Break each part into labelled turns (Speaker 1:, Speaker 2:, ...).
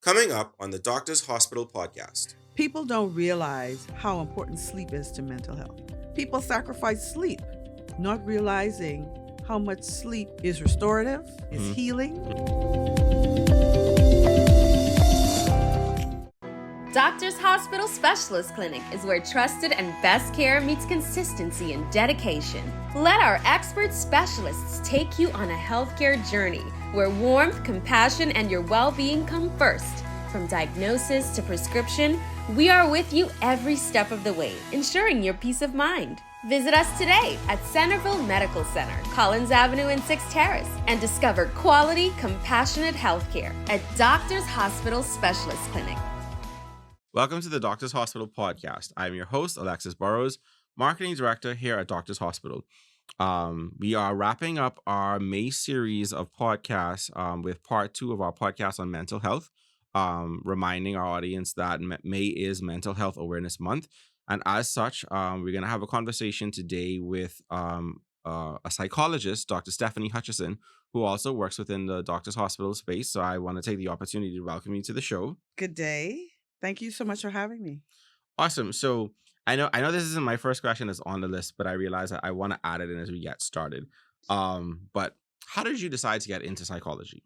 Speaker 1: Coming up on the Doctor's Hospital podcast.
Speaker 2: People don't realize how important sleep is to mental health. People sacrifice sleep, not realizing how much sleep is restorative, is healing.
Speaker 3: Doctor's Hospital Specialist Clinic is where trusted and best care meets consistency and dedication. Let our expert specialists take you on a healthcare journey where warmth, compassion, and your well-being come first. From diagnosis to prescription, we are with you every step of the way, ensuring your peace of mind. Visit us today at Centerville Medical Center, Collins Avenue and 6th Terrace, and discover quality, compassionate healthcare at Doctor's Hospital Specialist Clinic.
Speaker 1: Welcome to the Doctor's Hospital podcast. I'm your host, Alexis Burrows, Marketing Director here at Doctor's Hospital. We are wrapping up our May series of podcasts with part 2 of our podcast on mental health, reminding our audience that May is Mental Health Awareness Month. And as such, we're going to have a conversation today with a psychologist, Dr. Stephanie Hutcheson, who also works within the Doctor's Hospital space. So I want to take the opportunity to welcome you to the show.
Speaker 2: Good day. Thank you so much for having me.
Speaker 1: Awesome. So I know this isn't my first question that's on the list, but I realize that I want to add it in as we get started. But how did you decide to get into psychology?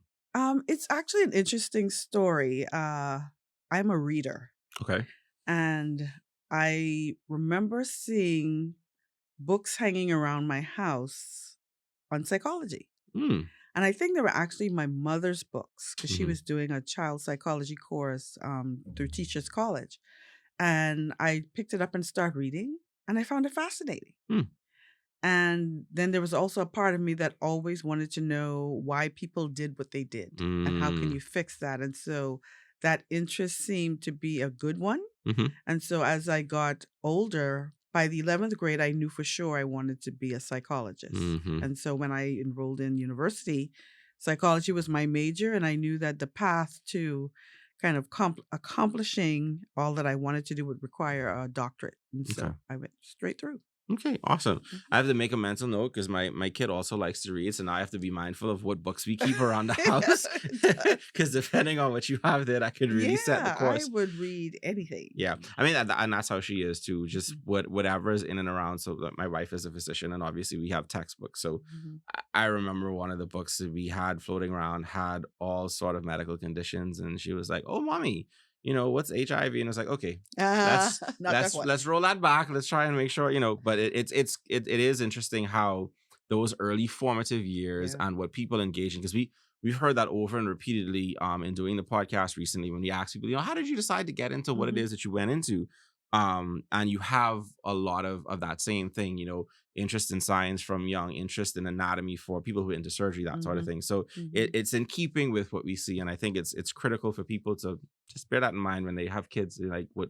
Speaker 2: It's actually an interesting story. I'm a reader.
Speaker 1: Okay.
Speaker 2: And I remember seeing books hanging around my house on psychology. And I think they were actually my mother's books because she was doing a child psychology course through Teachers College. And I picked it up and started reading, and I found it fascinating. And then there was also a part of me that always wanted to know why people did what they did and how can you fix that. And so that interest seemed to be a good one. And so as I got older, by the 11th grade, I knew for sure I wanted to be a psychologist. And so when I enrolled in university, psychology was my major, and I knew that the path to kind of accomplishing all that I wanted to do would require a doctorate. And so I went straight through.
Speaker 1: Okay, awesome. I have to make a mental note because my kid also likes to read, so now I have to be mindful of what books we keep around the house. Because depending on what you have there, that could really set the course.
Speaker 2: I would read anything.
Speaker 1: Yeah, I mean, and that's how she is too. Just whatever is in and around. So that my wife is a physician, and obviously we have textbooks. So I remember one of the books that we had floating around had all sort of medical conditions, and she was like, "Oh, mommy, you know, what's HIV?" And I was like, okay, let's roll that back. Let's try and make sure, but it is interesting how those early formative years and what people engage in, because we've heard that over and repeatedly in doing the podcast recently when we ask people, how did you decide to get into what it is that you went into? And you have a lot of that same thing, interest in science from young, interest in anatomy for people who are into surgery, that sort of thing. So it's in keeping with what we see. And I think it's critical for people to just bear that in mind when they have kids, like what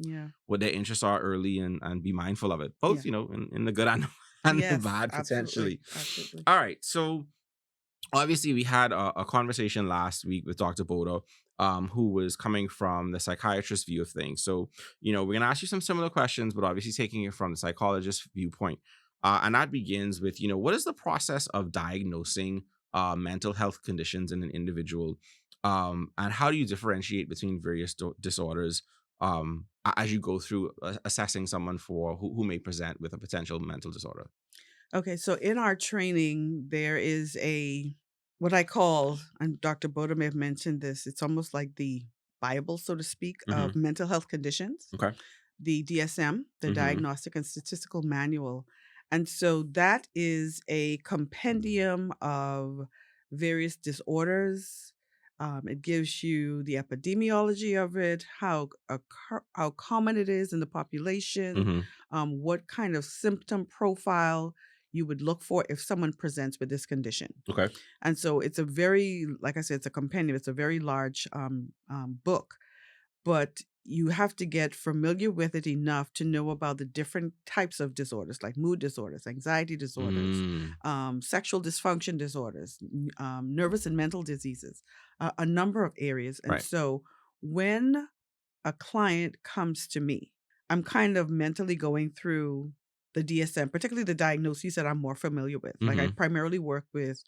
Speaker 1: their interests are early and be mindful of it, both, in the good and the bad, potentially.
Speaker 2: Absolutely.
Speaker 1: All right. So obviously we had a conversation last week with Dr. Bodo, who was coming from the psychiatrist view of things. So, we're going to ask you some similar questions, but obviously taking it from the psychologist viewpoint. And that begins with, what is the process of diagnosing mental health conditions in an individual? And how do you differentiate between various disorders as you go through assessing someone who may present with a potential mental disorder?
Speaker 2: Okay, so in our training, there is what I call, and Dr. Boda may have mentioned this, it's almost like the Bible, so to speak, of mental health conditions.
Speaker 1: Okay.
Speaker 2: The DSM, the Diagnostic and Statistical Manual. And so that is a compendium of various disorders. It gives you the epidemiology of it, how common it is in the population, what kind of symptom profile you would look for if someone presents with this condition.
Speaker 1: Okay.
Speaker 2: And so it's a very, like I said, it's a compendium. It's a very large book, but you have to get familiar with it enough to know about the different types of disorders, like mood disorders, anxiety disorders, sexual dysfunction disorders, nervous and mental diseases, a number of areas. And so when a client comes to me, I'm kind of mentally going through the DSM, particularly the diagnoses that I'm more familiar with. Like I primarily work with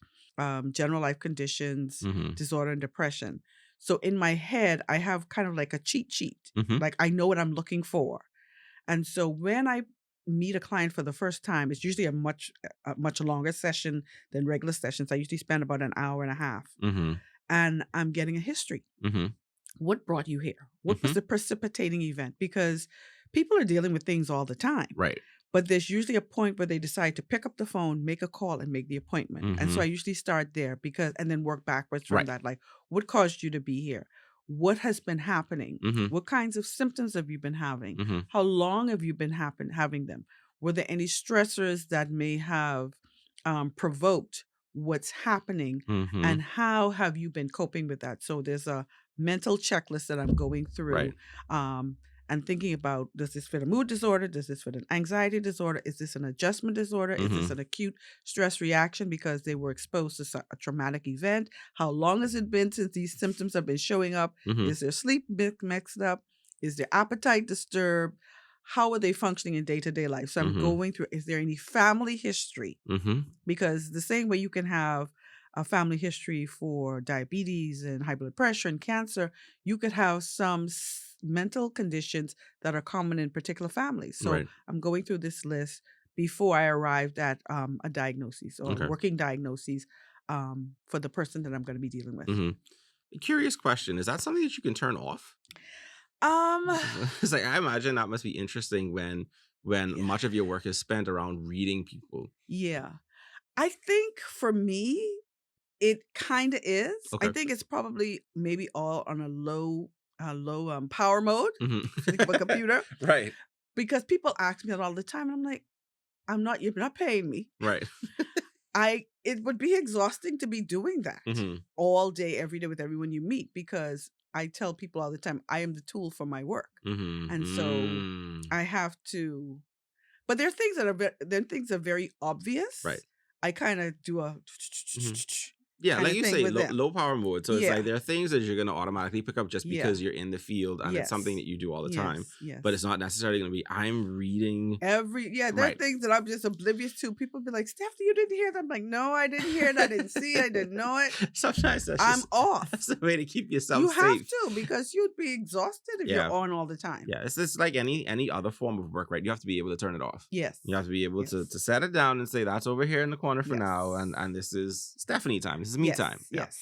Speaker 2: general life conditions, disorder, and depression. So in my head, I have kind of like a cheat sheet.
Speaker 1: Mm-hmm.
Speaker 2: Like I know what I'm looking for. And so when I meet a client for the first time, it's usually a much longer session than regular sessions. I usually spend about an hour and a half.
Speaker 1: Mm-hmm.
Speaker 2: And I'm getting a history.
Speaker 1: Mm-hmm.
Speaker 2: What brought you here? What was the precipitating event? Because people are dealing with things all the time.
Speaker 1: Right.
Speaker 2: But there's usually a point where they decide to pick up the phone, make a call, and make the appointment. And so I usually start there and then work backwards from that. Like, what caused you to be here? What has been happening? What kinds of symptoms have you been having? How long have you been having them? Were there any stressors that may have provoked what's happening? And how have you been coping with that? So there's a mental checklist that I'm going through. And thinking about, does this fit a mood disorder? Does this fit an anxiety disorder? Is this an adjustment disorder? Is this an acute stress reaction because they were exposed to a traumatic event? How long has it been since these symptoms have been showing up? Is their sleep mixed up? Is their appetite disturbed? How are they functioning in day-to-day life? So I'm going through, is there any family history? Because the same way you can have a family history for diabetes and high blood pressure and cancer, you could have some mental conditions that are common in particular families. So I'm going through this list before I arrived at a diagnosis or working diagnoses for the person that I'm going to be dealing with.
Speaker 1: A curious question. Is that something that you can turn off? It's like, I imagine that must be interesting when much of your work is spent around reading people.
Speaker 2: Yeah. I think for me, it kind of is.
Speaker 1: Okay.
Speaker 2: I think it's probably maybe all on a low power mode of a computer.
Speaker 1: Right.
Speaker 2: Because people ask me that all the time. And I'm like, you're not paying me.
Speaker 1: Right.
Speaker 2: It would be exhausting to be doing that all day, every day with everyone you meet, because I tell people all the time, I am the tool for my work. And so I have to, but there are things that are very obvious.
Speaker 1: Right.
Speaker 2: I kind of do a
Speaker 1: yeah, like you say, low power mode. So it's like there are things that you're going to automatically pick up just because you're in the field and it's something that you do all the time. But it's not necessarily going to be, I'm reading.
Speaker 2: There are things that I'm just oblivious to. People be like, Stephanie, you didn't hear that? I'm like, no, I didn't hear it. I didn't see it. I didn't know it.
Speaker 1: Sometimes
Speaker 2: I'm off.
Speaker 1: That's a way to keep yourself safe.
Speaker 2: You have to, because you'd be exhausted if you're on all the time.
Speaker 1: Yeah, it's just like any other form of work, right? You have to be able to turn it off.
Speaker 2: Yes.
Speaker 1: You have to be able to set it down and say, that's over here in the corner for now. And this is Stephanie time. This is me time.
Speaker 2: Yes.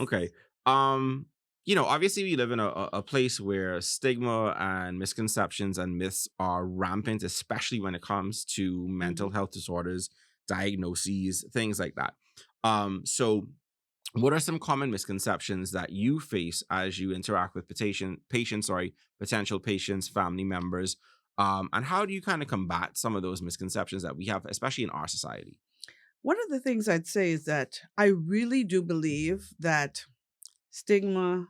Speaker 1: Okay. Obviously we live in a place where stigma and misconceptions and myths are rampant, especially when it comes to mental health disorders, diagnoses, things like that. So what are some common misconceptions that you face as you interact with potential patients, family members, and how do you kind of combat some of those misconceptions that we have, especially in our society?
Speaker 2: One of the things I'd say is that I really do believe that stigma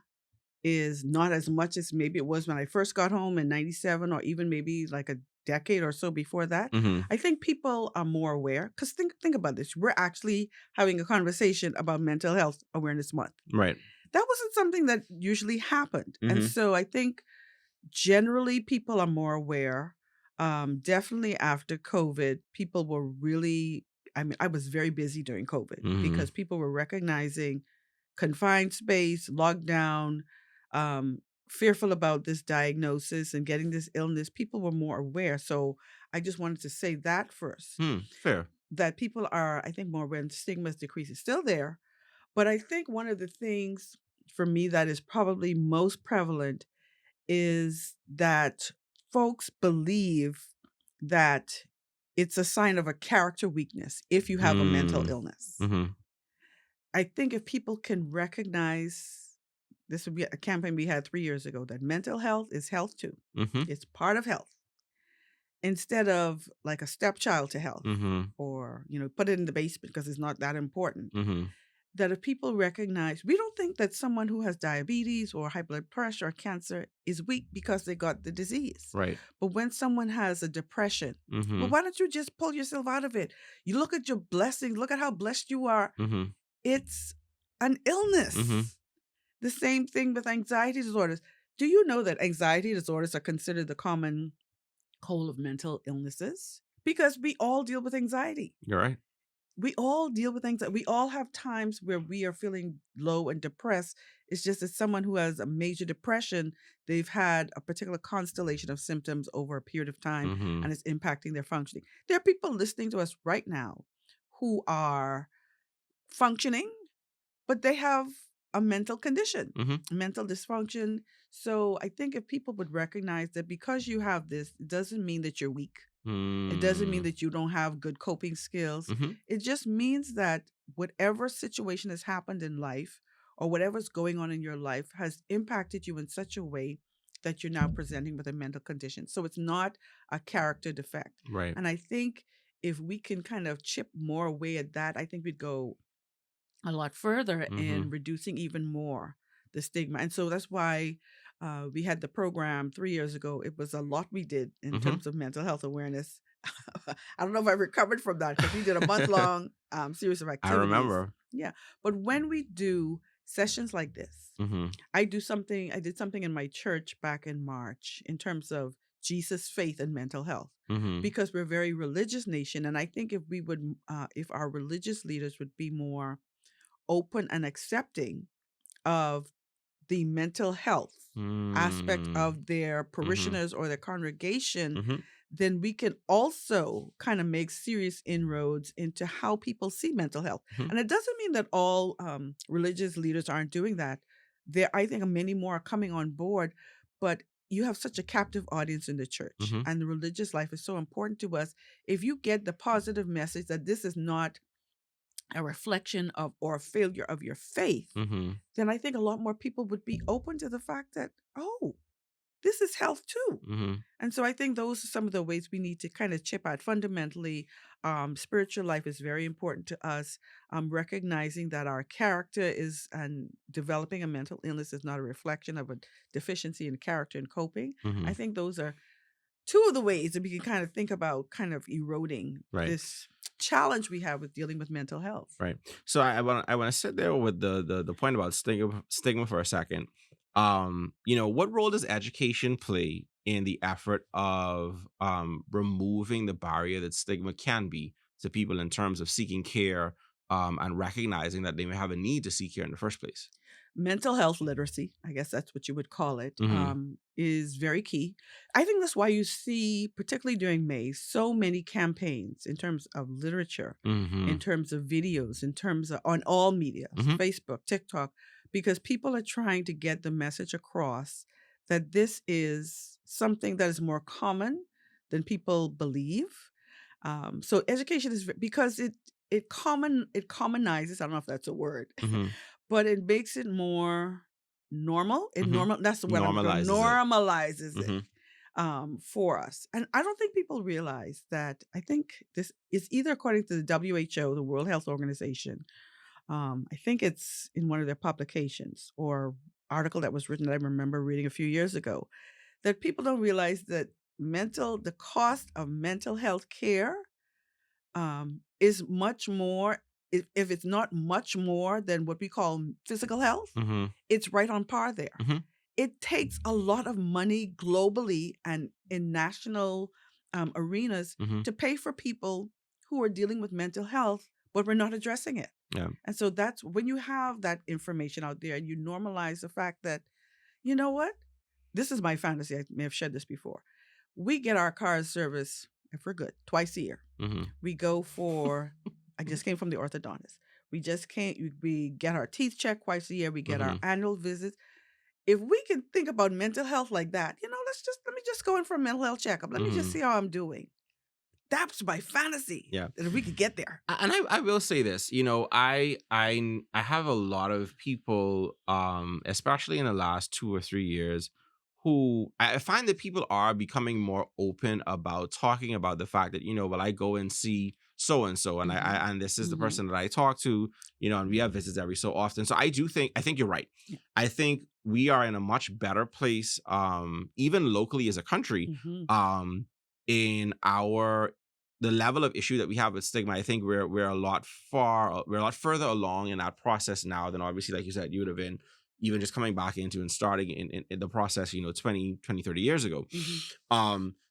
Speaker 2: is not as much as maybe it was when I first got home in 97 or even maybe like a decade or so before that. I think people are more aware because think about this. We're actually having a conversation about Mental Health Awareness Month.
Speaker 1: Right.
Speaker 2: That wasn't something that usually happened. And so I think generally people are more aware. Definitely after COVID, people were really, I was very busy during COVID because people were recognizing confined space, lockdown, fearful about this diagnosis and getting this illness. People were more aware. So I just wanted to say that first.
Speaker 1: Fair.
Speaker 2: That people are, I think, more aware and stigma is decreasing. It's still there. But I think one of the things for me that is probably most prevalent is that folks believe that it's a sign of a character weakness if you have a mental illness. I think if people can recognize, this would be a campaign we had 3 years ago, that mental health is health too. It's part of health. Instead of like a stepchild to health or, put it in the basement because it's not that important. That if people recognize, we don't think that someone who has diabetes or high blood pressure or cancer is weak because they got the disease.
Speaker 1: Right.
Speaker 2: But when someone has a depression, well, why don't you just pull yourself out of it? You look at your blessings, look at how blessed you are. It's an illness. The same thing with anxiety disorders. Do you know that anxiety disorders are considered the common cold of mental illnesses? Because we all deal with anxiety.
Speaker 1: You're right.
Speaker 2: we all deal with things that we all have times where we are feeling low and depressed. It's just that someone who has a major depression, they've had a particular constellation of symptoms over a period of time
Speaker 1: Mm-hmm.
Speaker 2: and it's impacting their functioning. There are people listening to us right now who are functioning, but they have a mental condition,
Speaker 1: Mm-hmm.
Speaker 2: mental dysfunction. So I think if people would recognize that because you have this, it doesn't mean that you're weak. It doesn't mean that you don't have good coping skills.
Speaker 1: Mm-hmm.
Speaker 2: It just means that whatever situation has happened in life or whatever's going on in your life has impacted you in such a way that you're now presenting with a mental condition. So it's not a character defect.
Speaker 1: Right.
Speaker 2: And I think if we can kind of chip more away at that, I think we'd go a lot further in reducing even more the stigma. And so that's why we had the program 3 years ago. It was a lot we did in terms of mental health awareness. I don't know if I recovered from that because we did a month-long series of activities.
Speaker 1: I remember.
Speaker 2: Yeah. But when we do sessions like this, I did something in my church back in March in terms of Jesus, faith, and mental health, because we're a very religious nation. And I think if we would, if our religious leaders would be more open and accepting of the mental health aspect of their parishioners or their congregation, then we can also kind of make serious inroads into how people see mental health. And it doesn't mean that all religious leaders aren't doing that. I think many more are coming on board, but you have such a captive audience in the church, and the religious life is so important to us. If you get the positive message that this is not a reflection of or a failure of your faith, then I think a lot more people would be open to the fact that, oh, this is health too. And so I think those are some of the ways we need to kind of chip out. Fundamentally, spiritual life is very important to us. Recognizing that our character is, and developing a mental illness is not a reflection of a deficiency in character and coping. I think those are two of the ways that we can kind of think about kind of eroding this challenge we have with dealing with mental health.
Speaker 1: Right. So I want to sit there with the point about stigma for a second. What role does education play in the effort of removing the barrier that stigma can be to people in terms of seeking care and recognizing that they may have a need to seek care in the first place?
Speaker 2: Mental health literacy, I guess that's what you would call it, is very key. I think that's why you see, particularly during May, so many campaigns in terms of literature, in terms of videos, in terms of on all media, Facebook, TikTok, because people are trying to get the message across that this is something that is more common than people believe. So education is, because it commonizes, I don't know if that's a word, but it makes it more normal. That's the word. Normalizes it for us. And I don't think people realize that. I think this is either according to the WHO, the World Health Organization. I think it's in one of their publications or article that was written that I remember reading a few years ago, that people don't realize that the cost of mental health care is much more, if it's not much more than what we call physical health, it's right on par there. It takes a lot of money globally and in national arenas to pay for people who are dealing with mental health, but we're not addressing it.
Speaker 1: Yeah.
Speaker 2: And so that's when you have that information out there and you normalize the fact that, you know what? This is my fantasy. I may have shared this before. We get our car service, if we're good, twice a year. We go for, I just came from the orthodontist. We get our teeth checked twice a year. We get our annual visits. If we can think about mental health like that, let me just go in for a mental health checkup. Let me just see how I'm doing. That's my fantasy.
Speaker 1: Yeah.
Speaker 2: That if we could get there.
Speaker 1: And I will say this, I have a lot of people, especially in the last 2 or 3 years, who I find that people are becoming more open about talking about the fact that, I go and see so-and-so and and this is the person that I talk to, and we have visits every so often. So I think you're right. Yeah. I think we are in a much better place, even locally as a country, in the level of issue that we have with stigma. I think we're a lot further along in that process now than obviously, like you said, you would have been even just coming back into and starting in the process, 20, 30 years ago.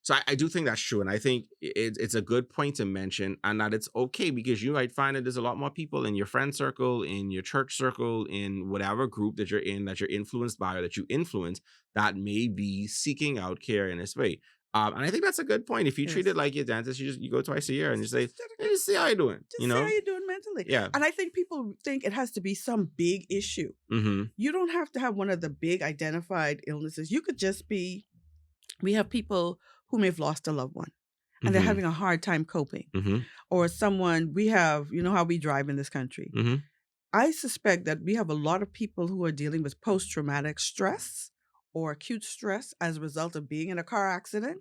Speaker 1: So I do think that's true. And I think it's a good point to mention, and that it's okay, because you might find that there's a lot more people in your friend circle, in your church circle, in whatever group that you're in, that you're influenced by or that you influence, that may be seeking out care in this way. And I think that's a good point. If you treat it like your dentist, you go twice a year and you say, hey, just see how you're doing.
Speaker 2: Just see how you're doing mentally.
Speaker 1: Yeah.
Speaker 2: And I think people think it has to be some big issue. You don't have to have one of the big identified illnesses. You could just be, we have people who may have lost a loved one and they're having a hard time coping. Or someone, we have, you know how we drive in this country. I suspect that we have a lot of people who are dealing with post-traumatic stress or acute stress as a result of being in a car accident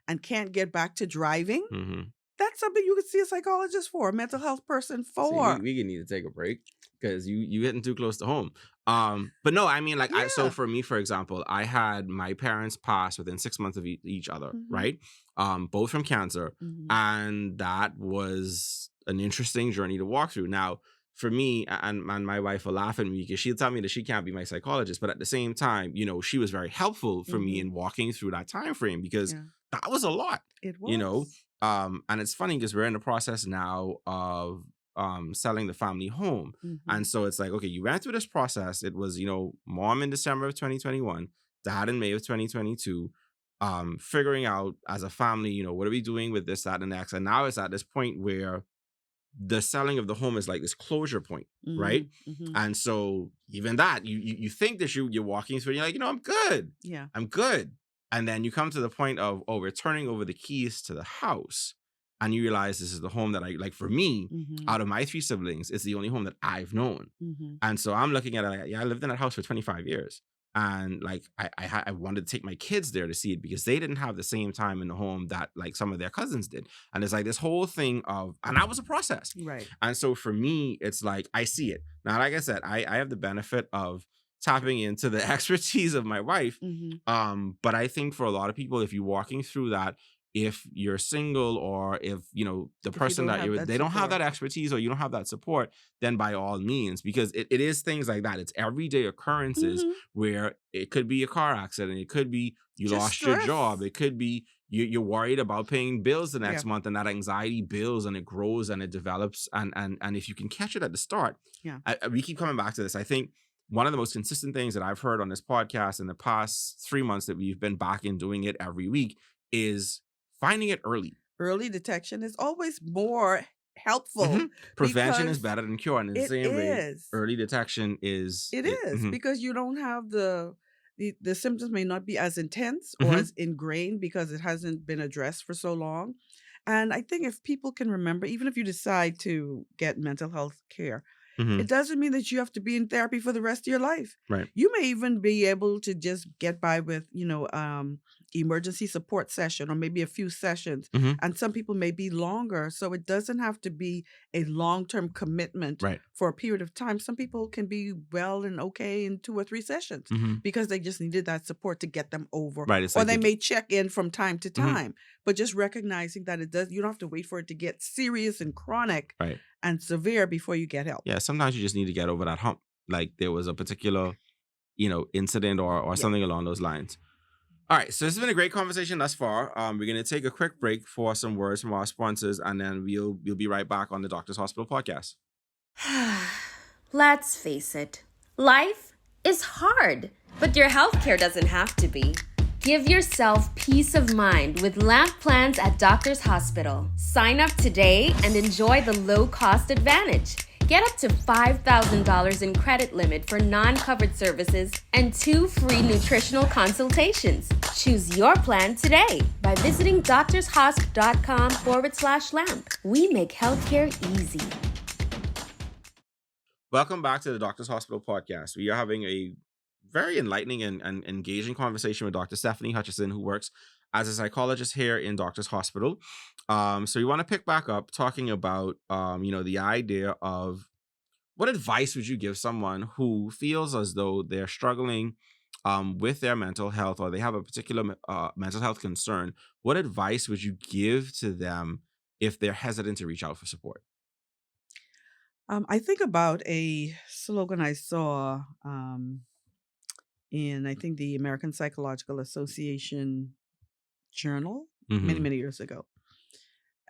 Speaker 2: and can't get back to driving. That's something you could see a psychologist for, a mental health person for.
Speaker 1: See, we need to take a break because you hitting too close to home. But no, I mean, so for me, for example, I had my parents pass within 6 months of each other, right? Both from cancer. And that was an interesting journey to walk through. Now, for me, and my wife will laugh at me because she'll tell me that she can't be my psychologist, but at the same time, she was very helpful for me in walking through that time frame, because that was a lot.
Speaker 2: It was.
Speaker 1: And it's funny because we're in the process now of selling the family home. And so it's like, okay, you went through this process. It was, mom in December of 2021, dad in May of 2022, figuring out as a family, what are we doing with this, that, and the next. And now it's at this point where the selling of the home is like this closure point, right? And so even that, you think that you're walking through, and you're like, I'm good.
Speaker 2: Yeah.
Speaker 1: I'm good. And then you come to the point of, we're turning over the keys to the house. And you realize this is the home that for me, out of my 3 siblings, it's the only home that I've known. And so I'm looking at it, I lived in that house for 25 years. And I wanted to take my kids there to see it because they didn't have the same time in the home that some of their cousins did. And it's like this whole thing of, and that was a process.
Speaker 2: Right.
Speaker 1: And so for me, it's like, I see it. Now, like I said, I have the benefit of tapping into the expertise of my wife. But I think for a lot of people, if you're walking through that, if you're single or if, the person that you're with, they don't have that expertise or you don't have that support, then by all means, because it is things like that. It's everyday occurrences where it could be a car accident. It could be you just lost stress. Your job. It could be you're worried about paying bills the next month, and that anxiety builds and it grows and it develops. And if you can catch it at the start, we keep coming back to this. I think one of the most consistent things that I've heard on this podcast in the past 3 months that we've been back in doing it every week is finding it early.
Speaker 2: Early detection is always more helpful.
Speaker 1: Prevention is better than cure. And in the same way, early detection is...
Speaker 2: It is because you don't have the symptoms may not be as intense or as ingrained because it hasn't been addressed for so long. And I think if people can remember, even if you decide to get mental health care, it doesn't mean that you have to be in therapy for the rest of your life.
Speaker 1: Right.
Speaker 2: You may even be able to just get by with, emergency support session or maybe a few sessions. And some people may be longer. So it doesn't have to be a long-term commitment for a period of time. Some people can be well and okay in 2 or 3 sessions because they just needed that support to get them over.
Speaker 1: Right.
Speaker 2: Or they may check in from time to time. But just recognizing that you don't have to wait for it to get serious and chronic and severe before you get help.
Speaker 1: Yeah, sometimes you just need to get over that hump. Like there was a particular, incident or something along those lines. All right, so this has been a great conversation thus far. We're going to take a quick break for some words from our sponsors, and then we'll be right back on the Doctor's Hospital podcast.
Speaker 3: Let's face it, life is hard, but your healthcare doesn't have to be. Give yourself peace of mind with LAMP plans at Doctor's Hospital. Sign up today and enjoy the low-cost advantage. Get up to $5,000 in credit limit for non-covered services and 2 free nutritional consultations. Choose your plan today by visiting doctorshosp.com/lamp. We make healthcare easy.
Speaker 1: Welcome back to the Doctor's Hospital podcast. We are having a very enlightening and engaging conversation with Dr. Stephanie Hutcheson, who works as a psychologist here in Doctor's Hospital. So we want to pick back up talking about, the idea of what advice would you give someone who feels as though they're struggling with their mental health or they have a particular mental health concern. What advice would you give to them if they're hesitant to reach out for support?
Speaker 2: I think about a slogan I saw in, I think, the American Psychological Association journal many, many years ago.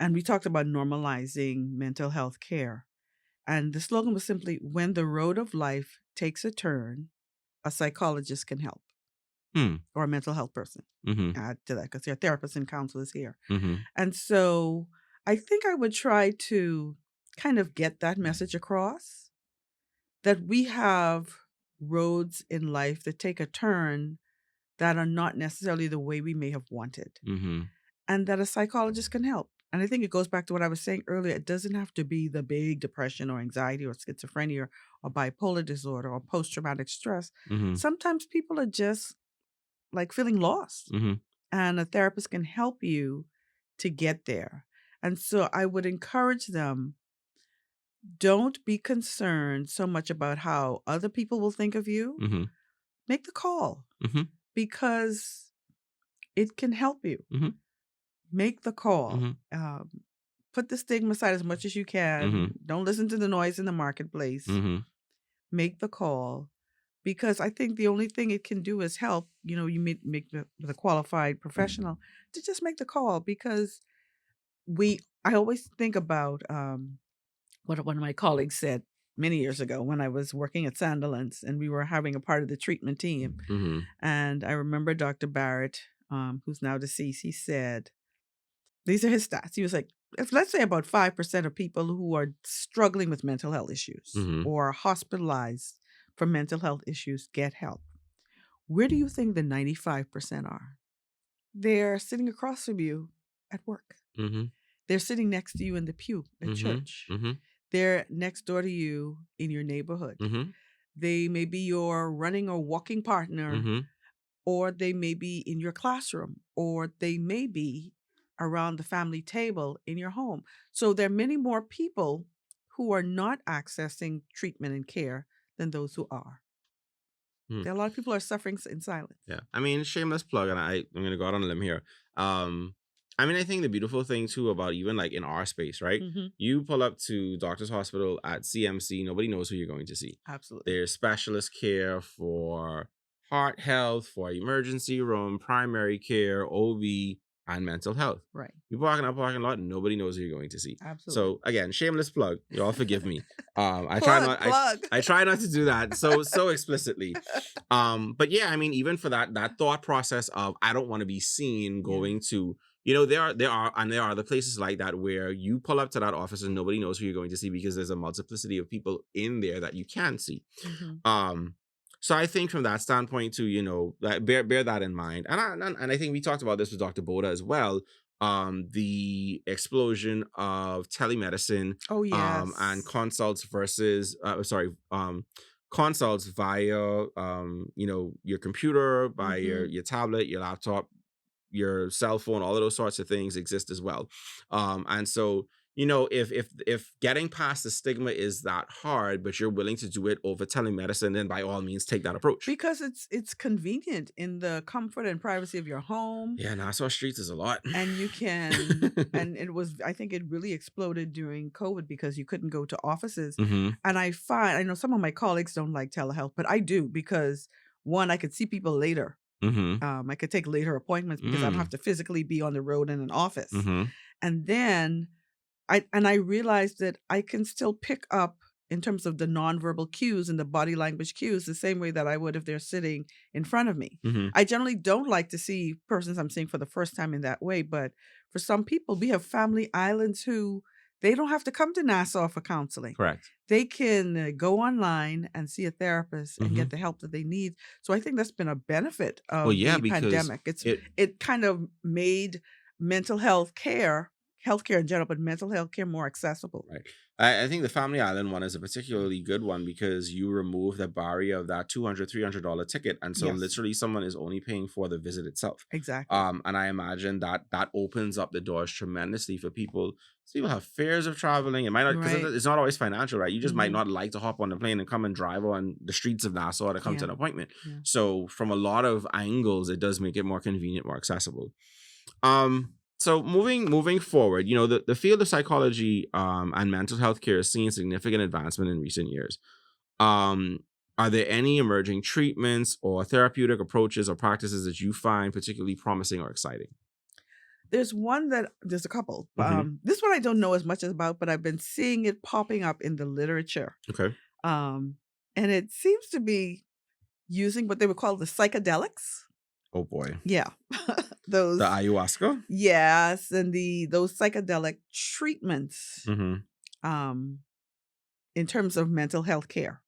Speaker 2: And we talked about normalizing mental health care. And the slogan was simply, when the road of life takes a turn, a psychologist can help. Or a mental health person. Add to that, because there are therapists and counselors here. And so I think I would try to kind of get that message across, that we have roads in life that take a turn that are not necessarily the way we may have wanted. And that a psychologist can help. And I think it goes back to what I was saying earlier. It doesn't have to be the big depression or anxiety or schizophrenia or bipolar disorder or post-traumatic stress. Sometimes people are just like feeling lost. And a therapist can help you to get there. And so I would encourage them, don't be concerned so much about how other people will think of you. Make the call because it can help you. Make the call. Put the stigma aside as much as you can. Don't listen to the noise in the marketplace. Make the call, because I think the only thing it can do is help. You know, you make the qualified professional to just make the call, because I always think about what one of my colleagues said many years ago when I was working at Sandilands and we were having a part of the treatment team. And I remember Dr. Barrett, who's now deceased, he said, these are his stats. He was like, let's say about 5% of people who are struggling with mental health issues or hospitalized for mental health issues get help. Where do you think the 95% are? They're sitting across from you at work. They're sitting next to you in the pew at church. They're next door to you in your neighborhood. They may be your running or walking partner, or they may be in your classroom, or they may be around the family table in your home. So there are many more people who are not accessing treatment and care than those who are. There are a lot of people who are suffering in silence.
Speaker 1: Yeah. I mean, shameless plug, and I'm going to go out on a limb here. I mean, I think the beautiful thing too about even like in our space, right? You pull up to Doctor's Hospital at CMC, nobody knows who you're going to see.
Speaker 2: Absolutely.
Speaker 1: There's specialist care for heart health, for emergency room, primary care, OB, and mental health.
Speaker 2: Right.
Speaker 1: You walk in a parking lot, nobody knows who you're going to see.
Speaker 2: Absolutely.
Speaker 1: So again, shameless plug. You all forgive me. I try not to do that so explicitly. But yeah, I mean, even for that thought process of I don't want to be seen going to, you know, there are other places like that where you pull up to that office and nobody knows who you're going to see because there's a multiplicity of people in there that you can see. So I think from that standpoint too, you know, bear that in mind. And I think we talked about this with Dr. Boda as well. The explosion of telemedicine.
Speaker 2: Oh, yes.
Speaker 1: And consults versus consults via you know, your computer, by your tablet, your laptop, your cell phone, all of those sorts of things exist as well. And so, you know, if getting past the stigma is that hard, but you're willing to do it over telemedicine, then by all means take that approach.
Speaker 2: Because it's convenient in the comfort and privacy of your home.
Speaker 1: Yeah, Nassau Streets is a lot.
Speaker 2: And you can, and I think it really exploded during COVID because you couldn't go to offices. And I know some of my colleagues don't like telehealth, but I do, because one, I could see people later. I could take later appointments because I don't have to physically be on the road in an office. And then I realized that I can still pick up in terms of the nonverbal cues and the body language cues the same way that I would if they're sitting in front of me. I generally don't like to see persons I'm seeing for the first time in that way, but for some people, we have family islands who they don't have to come to Nassau for counseling.
Speaker 1: Correct.
Speaker 2: They can go online and see a therapist and get the help that they need. So I think that's been a benefit of the pandemic. It kind of made mental health care, healthcare in general, but mental health care more accessible.
Speaker 1: Right. I think the Family Island one is a particularly good one because you remove the barrier of that $200, $300 ticket. And so literally someone is only paying for the visit itself.
Speaker 2: Exactly.
Speaker 1: And I imagine that opens up the doors tremendously for people. So people have fears of traveling. It might not, because it's not always financial, right? You just might not like to hop on the plane and come and drive on the streets of Nassau to come to an appointment. So from a lot of angles, it does make it more convenient, more accessible. So moving forward, you know, the field of psychology and mental health care has seen significant advancement in recent years. Are there any emerging treatments or therapeutic approaches or practices that you find particularly promising or exciting?
Speaker 2: There's a couple.
Speaker 1: Mhm.
Speaker 2: This one I don't know as much about, but I've been seeing it popping up in the literature.
Speaker 1: Okay.
Speaker 2: Um, and it seems to be using what they would call the psychedelics.
Speaker 1: Oh boy.
Speaker 2: Yeah.
Speaker 1: The
Speaker 2: Those,
Speaker 1: ayahuasca?
Speaker 2: yes, and those psychedelic treatments
Speaker 1: Mhm.
Speaker 2: In terms of mental health care.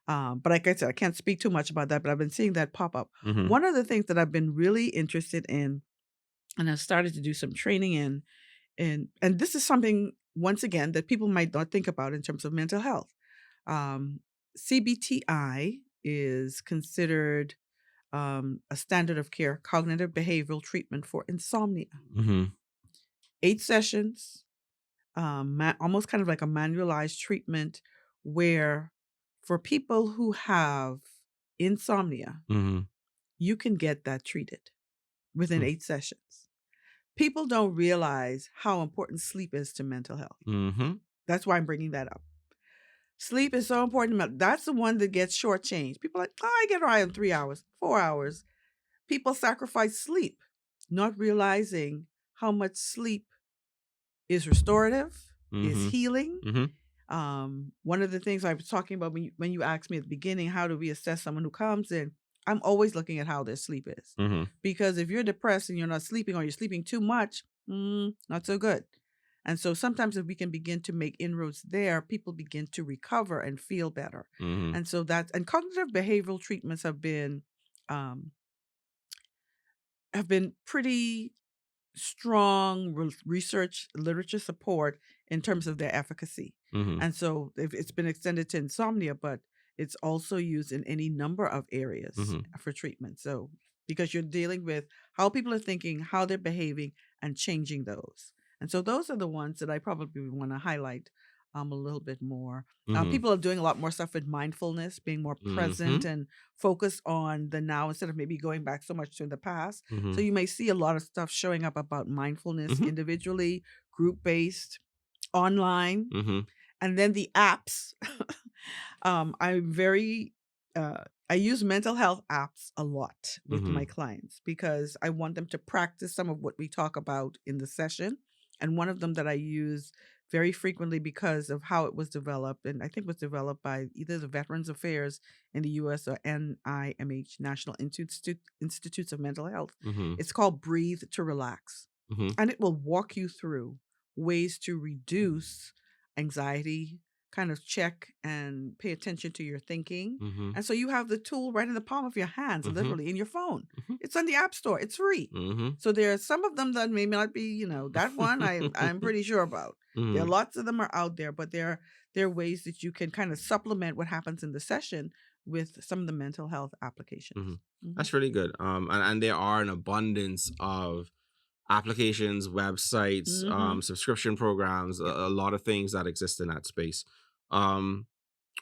Speaker 2: But like I said, I can't speak too much about that, but I've been seeing that pop up.
Speaker 1: Mhm.
Speaker 2: One of the things that I've been really interested in, and I've started to do some training in, and this is something, once again, that people might not think about in terms of mental health. CBTI is considered a standard of care cognitive behavioral treatment for insomnia.
Speaker 1: Mhm.
Speaker 2: 8 sessions, almost kind of like a manualized treatment where for people who have insomnia,
Speaker 1: Mhm.
Speaker 2: you can get that treated within
Speaker 1: Mm.
Speaker 2: 8 sessions. People don't realize how important sleep is to mental health.
Speaker 1: Mhm.
Speaker 2: That's why I'm bringing that up. Sleep is so important. That's the one that gets shortchanged. People are like, oh, I get right in 3 hours, 4 hours. People sacrifice sleep, not realizing how much sleep is restorative, is
Speaker 1: Mhm.
Speaker 2: healing.
Speaker 1: Mhm.
Speaker 2: One of the things I was talking about when you asked me at the beginning, how do we assess someone who comes in? I'm always looking at how their sleep is.
Speaker 1: Mhm.
Speaker 2: Because if you're depressed and you're not sleeping or you're sleeping too much, not so good. And so sometimes if we can begin to make inroads there, people begin to recover and feel better.
Speaker 1: Mhm.
Speaker 2: And so and cognitive behavioral treatments have been pretty strong research literature support in terms of their efficacy.
Speaker 1: Mhm.
Speaker 2: And so it's been extended to insomnia, but it's also used in any number of areas
Speaker 1: Mhm.
Speaker 2: for treatment. So because you're dealing with how people are thinking, how they're behaving, and changing those. And so those are the ones that I probably want to highlight a little bit more.
Speaker 1: Mhm.
Speaker 2: People are doing a lot more stuff with mindfulness, being more present
Speaker 1: Mhm.
Speaker 2: and focused on the now instead of maybe going back so much to the past. So
Speaker 1: Mhm.
Speaker 2: you may see a lot of stuff showing up about mindfulness
Speaker 1: Mhm.
Speaker 2: individually, group-based, online,
Speaker 1: Mhm.
Speaker 2: and then the apps. I'm very I use mental health apps a lot with my
Speaker 1: Mhm.
Speaker 2: clients because I want them to practice some of what we talk about in the session. And one of them that I use very frequently because of how it was developed, and I think was developed by either the Veterans Affairs in the US or NIMH, National Institutes of Mental Health.
Speaker 1: Mhm.
Speaker 2: It's called Breathe to Relax.
Speaker 1: Mhm.
Speaker 2: And it will walk you through ways to reduce anxiety, kind of check and pay attention to your thinking.
Speaker 1: Mhm.
Speaker 2: And so you have the tool right in the palm of your hands,
Speaker 1: Mhm.
Speaker 2: literally in your phone.
Speaker 1: Mhm.
Speaker 2: It's on the App Store. It's free.
Speaker 1: Mhm.
Speaker 2: So there are some of them that may not be, that one I'm pretty sure about. There are
Speaker 1: Mhm.
Speaker 2: lots of them are out there, but there are ways that you can kind of supplement what happens in the session with some of the mental health applications.
Speaker 1: Mhm.
Speaker 2: Mhm.
Speaker 1: That's really good. And there are an abundance of applications, websites,
Speaker 2: Mhm.
Speaker 1: subscription programs,
Speaker 2: Yep.
Speaker 1: a lot of things that exist in that space. Um,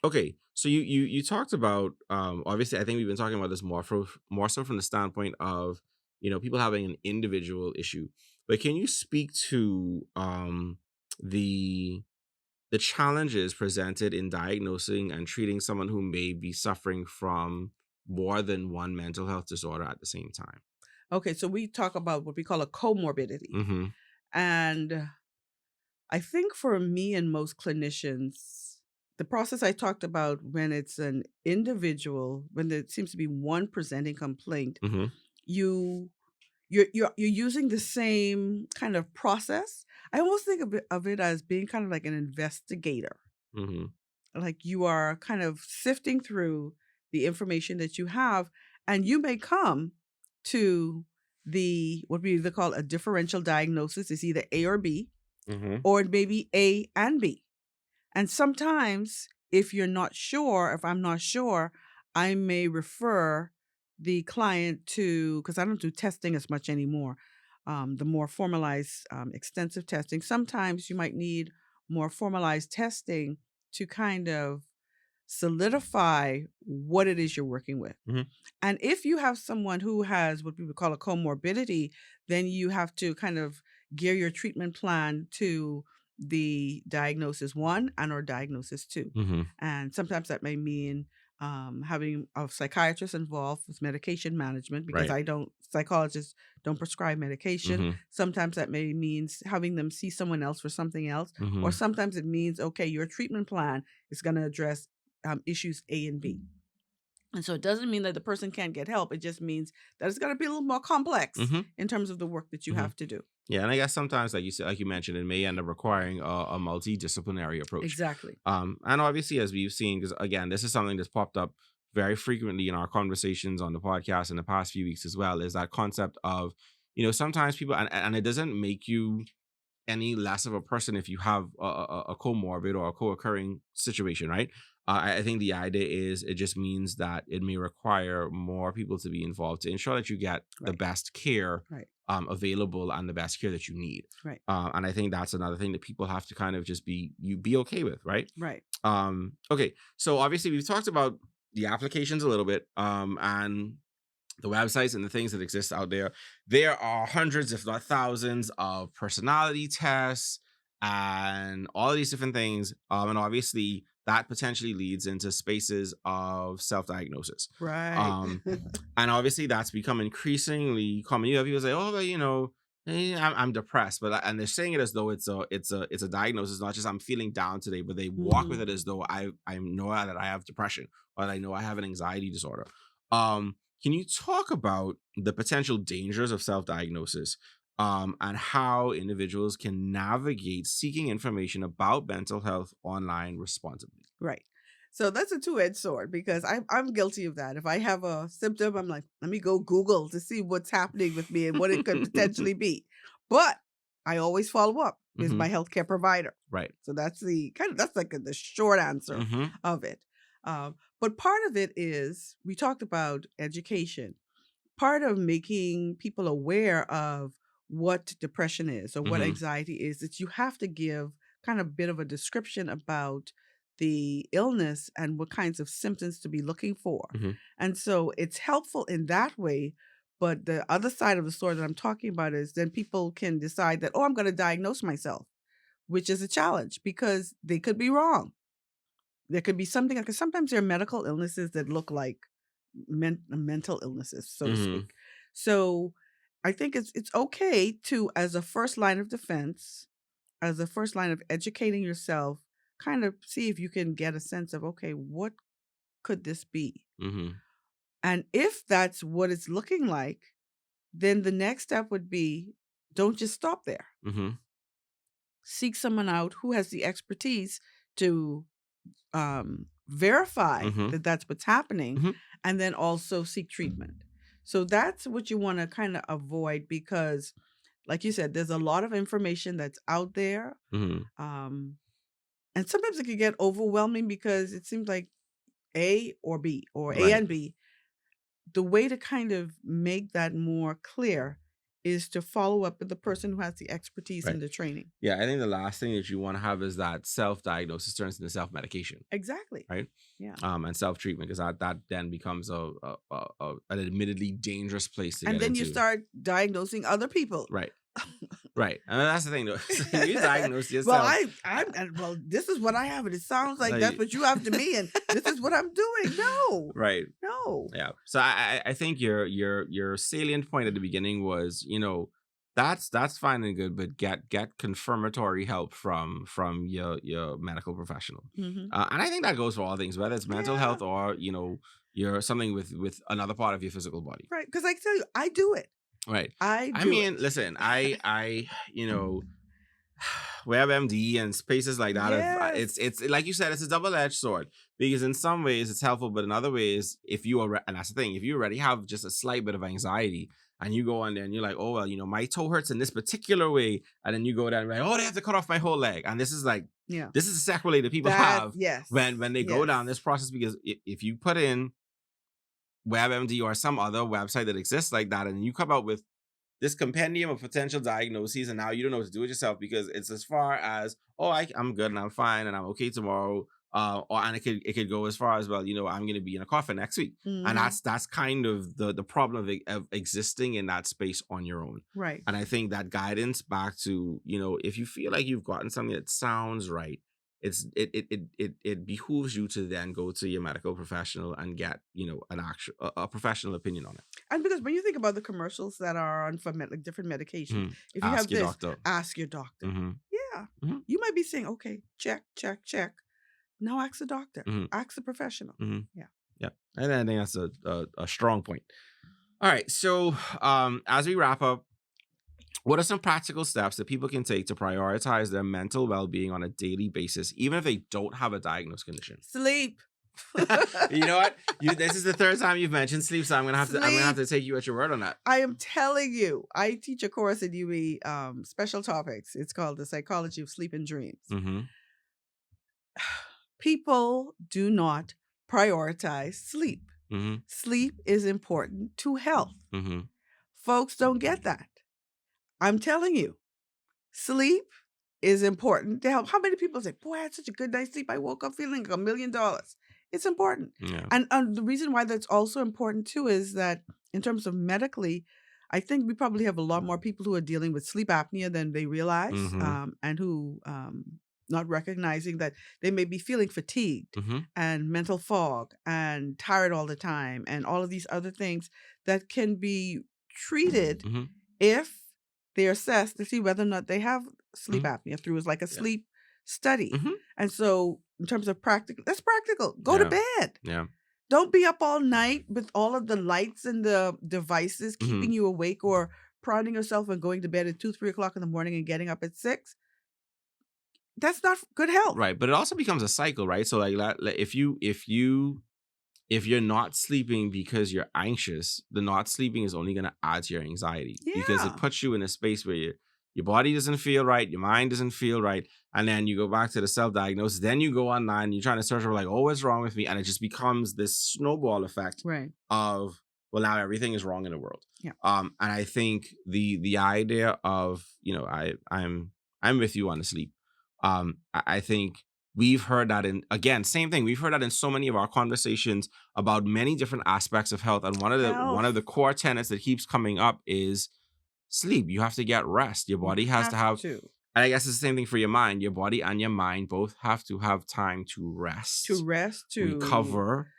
Speaker 1: okay, so you talked about obviously I think we've been talking about this more so from the standpoint of people having an individual issue, but can you speak to the the challenges presented in diagnosing and treating someone who may be suffering from more than one mental health disorder at the same time?
Speaker 2: Okay, so we talk about what we call a comorbidity.
Speaker 1: Mm-hmm.
Speaker 2: And I think for me and most clinicians, the process I talked about when it's an individual, when there seems to be one presenting complaint,
Speaker 1: Mm-hmm.
Speaker 2: you you're using the same kind of process. I almost think of it as being kind of like an investigator.
Speaker 1: Mm-hmm.
Speaker 2: Like you are kind of sifting through the information that you have, and you may come to the what we either call a differential diagnosis. It's either A or B,
Speaker 1: Mm-hmm.
Speaker 2: or it may be A and B. And sometimes, if I'm not sure, I may refer the client to, because I don't do testing as much anymore, the more formalized, extensive testing. Sometimes you might need more formalized testing to kind of solidify what it is you're working with.
Speaker 1: Mm-hmm.
Speaker 2: And if you have someone who has what we would call a comorbidity, then you have to kind of gear your treatment plan to the diagnosis 1 and or diagnosis 2.
Speaker 1: Mm-hmm.
Speaker 2: And sometimes that may mean having a psychiatrist involved with medication management, because
Speaker 1: Right.
Speaker 2: psychologists don't prescribe medication.
Speaker 1: Mm-hmm.
Speaker 2: Sometimes that may means having them see someone else for something else, or sometimes it means, okay, your treatment plan is going to address issues A and B. And so it doesn't mean that the person can't get help. It just means that it's going to be a little more complex in terms of the work that you have to do.
Speaker 1: Yeah, and I guess sometimes, like you said, like you mentioned, it may end up requiring a multidisciplinary approach.
Speaker 2: Exactly.
Speaker 1: And obviously, as we've seen, because again, this is something that's popped up very frequently in our conversations on the podcast in the past few weeks as well, is that concept of, sometimes people, and it doesn't make you any less of a person if you have a comorbid or a co-occurring situation, right? I think the idea is it just means that it may require more people to be involved to ensure that you get the best care available and the best care that you need.
Speaker 2: Right.
Speaker 1: And I think that's another thing that people have to kind of just be okay with, right?
Speaker 2: Right.
Speaker 1: Okay. So obviously we've talked about the applications a little bit, and the websites and the things that exist out there. There are hundreds, if not thousands, of personality tests and all of these different things. And obviously that potentially leads into spaces of self-diagnosis.
Speaker 2: Right.
Speaker 1: And obviously that's become increasingly common. You have people say, "Oh, well, I'm depressed," and they're saying it as though it's a diagnosis, not just I'm feeling down today, but they walk with it as though I know that I have depression, or I know I have an anxiety disorder. Can you talk about the potential dangers of self-diagnosis, and how individuals can navigate seeking information about mental health online responsibly?
Speaker 2: Right. So that's a two-edged sword, because I'm guilty of that. If I have a symptom, I'm like, let me go Google to see what's happening with me and what it could potentially be. But I always follow up with my healthcare provider.
Speaker 1: Right.
Speaker 2: So that's the short answer of it. But part of it is, we talked about education. Part of making people aware of what depression is or what anxiety is, that you have to give kind of a bit of a description about the illness and what kinds of symptoms to be looking for. And so it's helpful in that way. But the other side of the story that I'm talking about is then people can decide that, I'm going to diagnose myself, which is a challenge because they could be wrong. There could be something, because sometimes there are medical illnesses that look like mental illnesses, so to speak. So I think it's okay to, as a first line of defense, as a first line of educating yourself, kind of see if you can get a sense of, okay, what could this be? And if that's what it's looking like, then the next step would be, don't just stop there. Seek someone out who has the expertise to verify that that's what's happening, and then also seek treatment. So that's what you want to kind of avoid, because like you said, there's a lot of information that's out there. And sometimes it can get overwhelming because it seems like A or B, or A and B. The way to kind of make that more clear is to follow up with the person who has the expertise and the training.
Speaker 1: Yeah, I think the last thing that you want to have is that self-diagnosis turns into self-medication.
Speaker 2: Exactly.
Speaker 1: Right?
Speaker 2: Yeah.
Speaker 1: And self-treatment, because that then becomes an admittedly dangerous place to get into.
Speaker 2: And then you start diagnosing other people.
Speaker 1: Right. Right. And that's the thing, though. You diagnose yourself.
Speaker 2: Well, this is what I have, and it sounds like that's what you have to me, and this is what I'm doing. No.
Speaker 1: Right.
Speaker 2: No.
Speaker 1: Yeah. So I think your salient point at the beginning was, that's fine and good, but get confirmatory help from your medical professional. And I think that goes for all things, whether it's mental health or you're something with another part of your physical body.
Speaker 2: Right. Because I can tell you, I do it.
Speaker 1: Right. Listen, I WebMD and spaces like that. It's like you said, it's a double-edged sword, because in some ways it's helpful, but in other ways, and that's the thing, if you already have just a slight bit of anxiety and you go on there and you're like, oh, well, my toe hurts in this particular way, and then you go down and you're like, oh, they have to cut off my whole leg, and this is a sacrilege that people have when they go down this process, because if you put in WebMD or some other website that exists like that, and you come out with this compendium of potential diagnoses, and now you don't know what to do with yourself, because it's as far as, I'm good and I'm fine and I'm okay tomorrow, and it could go as far as, well, I'm going to be in a coffin next week, and that's kind of the problem of existing in that space on your own.
Speaker 2: Right.
Speaker 1: And I think that guidance back to, if you feel like you've gotten something that sounds right, it behooves you to then go to your medical professional and get, an actual a professional opinion on it.
Speaker 2: And because when you think about the commercials that are on for like different medications, if you
Speaker 1: Ask
Speaker 2: have
Speaker 1: your
Speaker 2: this,
Speaker 1: doctor.
Speaker 2: ask your doctor. Yeah.
Speaker 1: Mhm.
Speaker 2: You might be saying, okay, check. Now ask the doctor. Ask the professional. Yeah.
Speaker 1: Yeah. And I think that's a strong point. All right. So as we wrap up, what are some practical steps that people can take to prioritize their mental well-being on a daily basis, even if they don't have a diagnosed condition?
Speaker 2: Sleep.
Speaker 1: You know what? This is the third time you've mentioned sleep, so I'm gonna have to take you at your word on that.
Speaker 2: I am telling you, I teach a course at UE, special topics. It's called the psychology of sleep and dreams. People do not prioritize sleep. Sleep is important to health. Folks don't get that. I'm telling you, sleep is important to help. How many people say, boy, I had such a good night's sleep. I woke up feeling like $1 million. It's important.
Speaker 1: Yeah.
Speaker 2: And the reason why that's also important too is that in terms of medically, I think we probably have a lot more people who are dealing with sleep apnea than they realize, and who not recognizing that they may be feeling fatigued and mental fog and tired all the time and all of these other things that can be treated if they're assessed to see whether or not they have sleep apnea through like a sleep study. And so in terms of practical, that's practical. Go to bed.
Speaker 1: Yeah.
Speaker 2: Don't be up all night with all of the lights and the devices keeping you awake, or prodding yourself and going to bed at 2, 3 o'clock in the morning and getting up at 6. That's not good health.
Speaker 1: Right. But it also becomes a cycle, right? So like if you're not sleeping because you're anxious, the not sleeping is only going to add to your anxiety, because it puts you in a space where your body doesn't feel right, your mind doesn't feel right, and then you go back to the self-diagnosis. Then you go online, you're trying to search for like, oh, what's wrong with me? And it just becomes this snowball effect of, well, now everything is wrong in the world.
Speaker 2: Yeah.
Speaker 1: And I think the idea of, I'm with you on the sleep. I think we've heard that same thing. We've heard that in so many of our conversations about many different aspects of health. And one of the core tenets that keeps coming up is sleep. You have to get rest. Your body has to have, and I guess it's the same thing for your mind. Your body and your mind both have to have time to rest.
Speaker 2: To
Speaker 1: recover.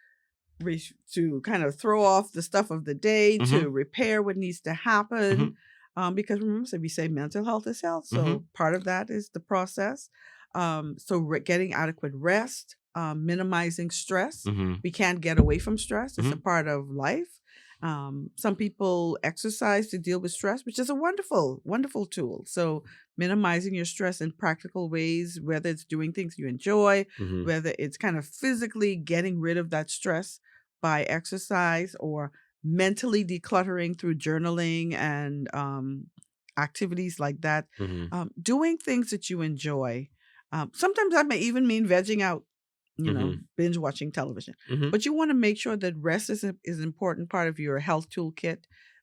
Speaker 2: To kind of throw off the stuff of the day, to repair what needs to happen. Because remember, we say mental health is health. So part of that is the process. Getting adequate rest, minimizing stress. We can't get away from stress. It's a part of life. Some people exercise to deal with stress, which is a wonderful, wonderful tool. So minimizing your stress in practical ways, whether it's doing things you enjoy, whether it's kind of physically getting rid of that stress by exercise, or mentally decluttering through journaling and activities like that. Doing things that you enjoy. Sometimes that may even mean vegging out, binge watching television. But you want to make sure that rest is an important part of your health toolkit,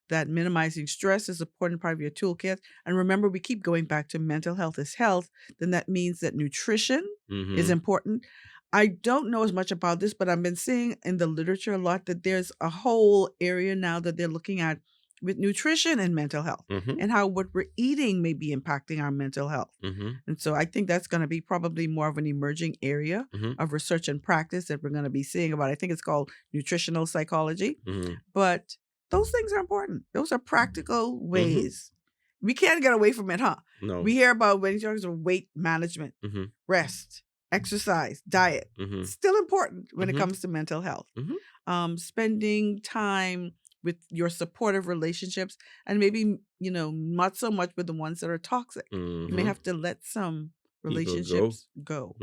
Speaker 2: that minimizing stress is an important part of your toolkit. And remember, we keep going back to mental health is health. Then that means that nutrition is important. I don't know as much about this, but I've been seeing in the literature a lot that there's a whole area now that they're looking at with nutrition and mental health, and how what we're eating may be impacting our mental health. And so I think that's going to be probably more of an emerging area of research and practice that we're going to be seeing about. I think it's called nutritional psychology. But those things are important. Those are practical ways. We can't get away from it, huh?
Speaker 1: No.
Speaker 2: We hear about when you talk about weight management, rest, exercise, diet. It's still important when it comes to mental health. Spending time with your supportive relationships, and maybe, not so much with the ones that are toxic. You may have to let some relationships go.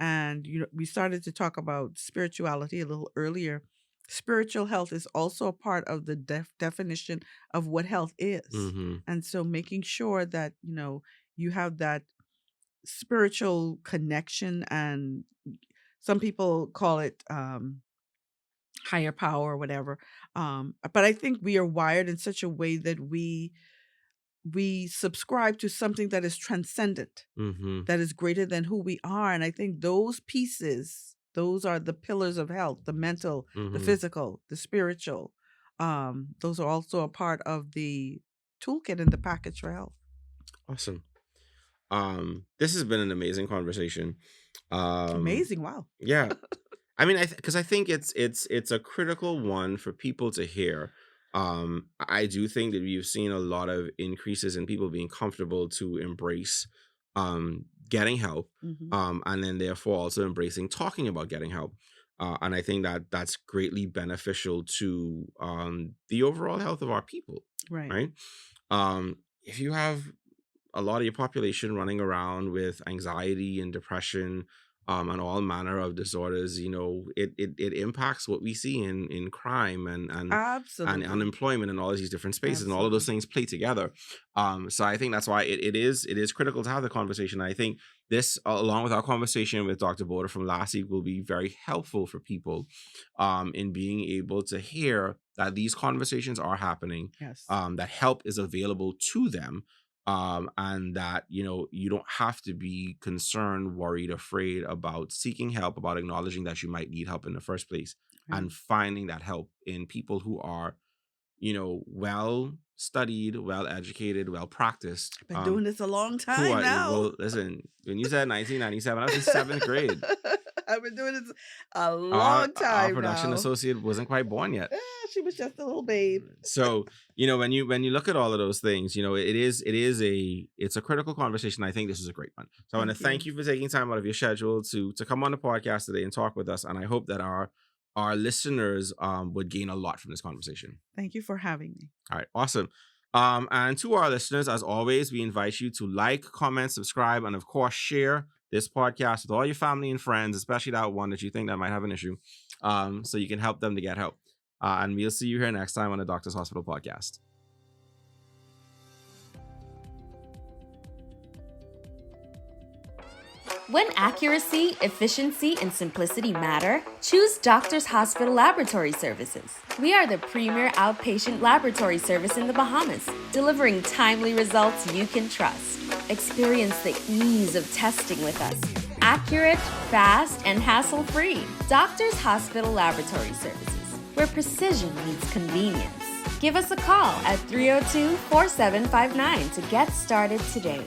Speaker 2: And, we started to talk about spirituality a little earlier. Spiritual health is also a part of the definition of what health is. And so making sure that, you have that spiritual connection, and some people call it higher power or whatever. But I think we are wired in such a way that we subscribe to something that is transcendent, that is greater than who we are. And I think those pieces, those are the pillars of health: the mental, the physical, the spiritual. Those are also a part of the toolkit and the package for health.
Speaker 1: Awesome. This has been an amazing conversation.
Speaker 2: Amazing. Wow.
Speaker 1: Yeah. I mean, because I think it's a critical one for people to hear. I do think that we've seen a lot of increases in people being comfortable to embrace getting help, and then therefore also embracing talking about getting help. And I think that that's greatly beneficial to the overall health of our people,
Speaker 2: Right.
Speaker 1: right? If you have a lot of your population running around with anxiety and depression, and all manner of disorders, it impacts what we see in crime and
Speaker 2: Absolutely.
Speaker 1: unemployment and all of these different spaces, and all of those things play together. So I think that's why it is critical to have the conversation. I think this, along with our conversation with Dr. Border from last week, will be very helpful for people in being able to hear that these conversations are happening,
Speaker 2: Yes.
Speaker 1: that help is available to them. And that, you don't have to be concerned, worried, afraid about seeking help, about acknowledging that you might need help in the first place, and finding that help in people who are, well studied, well educated, well practiced.
Speaker 2: I've been doing this a long
Speaker 1: Who
Speaker 2: time
Speaker 1: are
Speaker 2: now.
Speaker 1: able, listen, when you said 1997, I was in 7th grade.
Speaker 2: I've been doing this a long time
Speaker 1: Our production
Speaker 2: now.
Speaker 1: associate wasn't quite born yet.
Speaker 2: She was just a little babe.
Speaker 1: So, when you look at all of those things, it's a critical conversation. I think this is a great one. So I want to thank you for taking time out of your schedule to come on the podcast today and talk with us. And I hope that our listeners would gain a lot from this conversation.
Speaker 2: Thank you for having me.
Speaker 1: All right, awesome. And to our listeners, as always, we invite you to like, comment, subscribe, and of course, share this podcast with all your family and friends, especially that one that you think that might have an issue, so you can help them to get help. And we'll see you here next time on the Doctor's Hospital Podcast.
Speaker 3: When accuracy, efficiency, and simplicity matter, choose Doctors Hospital Laboratory Services. We are the premier outpatient laboratory service in the Bahamas, delivering timely results you can trust. Experience the ease of testing with us. Accurate, fast, and hassle-free. Doctors Hospital Laboratory Services, where precision meets convenience. Give us a call at 302-4759 to get started today.